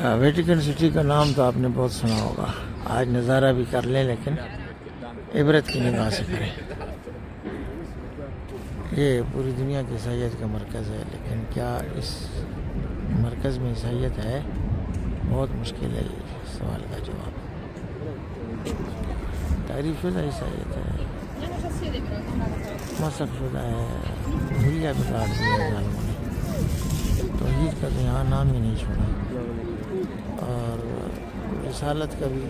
Vatican city کا نام تو آپ نے بہت سنا ہوگا. آج نظارہ بھی کر لیں لیکن عبرت کی نگاہ سے کریں. یہ پوری دنیا کی عیسائیت کا مرکز ہے، لیکن کیا اس مرکز میں عیسائیت ہے؟ بہت مشکل ہے یہ سوال کا جواب. تعریف شدہ عیسائیت ہے، مسخ شدہ ہے، بھولیا بگاڑ دیا ظالموں نے. توحید کا تو یہاں نام ہی نہیں چھوڑا، اور رسالت کا بھی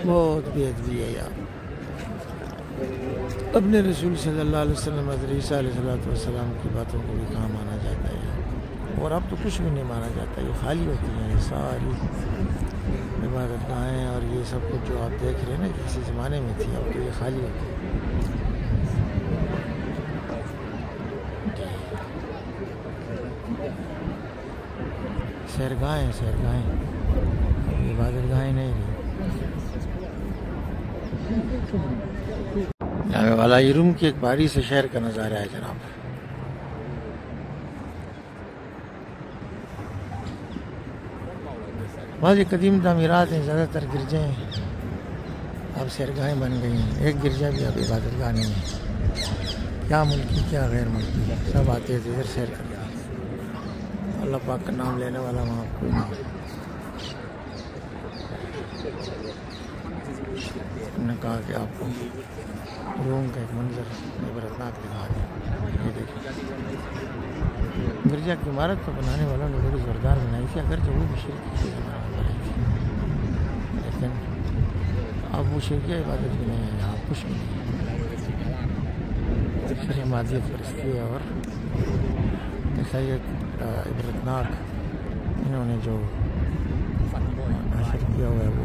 بہت بے ادبی ہے یار. اپنے رسول صلی اللہ علیہ وسلم حضرت عیسیٰ علیہ السلام کی باتوں کو بھی کہاں مانا جاتا ہے، اور اب تو کچھ بھی نہیں مانا جاتا. یہ خالی ہوتی ہیں یہ ساری عبادت گاہیں اور یہ سب کچھ جو آپ دیکھ رہے ہیں نا، کسی زمانے میں تھی، اب تو یہ خالی ہوتی ہے. سیرگاہیں عبادت گاہیں نہیں رہی. والا روم کی ایک باری سے شہر کا نظارہ ہے جناب. بعض قدیم تعمیرات ہیں، زیادہ تر گرجے ہیں اب سیرگاہیں بن گئی ہیں. ایک گرجا بھی اب عبادت گاہ نہیں ہے. کیا ملکی کیا غیر ملکی، سب آتے تھے ادھر سیر کرتے. اللہ پاک کا نام لینے والا وہاں کوئی نہیں. نے کہا کہ آپ کو روم کا ایک منظر عبرتناک دکھا دیں. یہ دیکھیں، گرجا کی عمارت کو بنانے والوں نے بڑی زوردار بنائی تھی، اگرچہ وہ بھی شرک کی عمارت بنائی تھی، لیکن اب وہ شرکیہ عبادت بھی نہیں ہے یہاں، کچھ بھی نہیں. صرف مادیت پرستی ہے اور عیسائیت عبرتناک انہوں نے جو حاصل کیا ہوا ہے وہ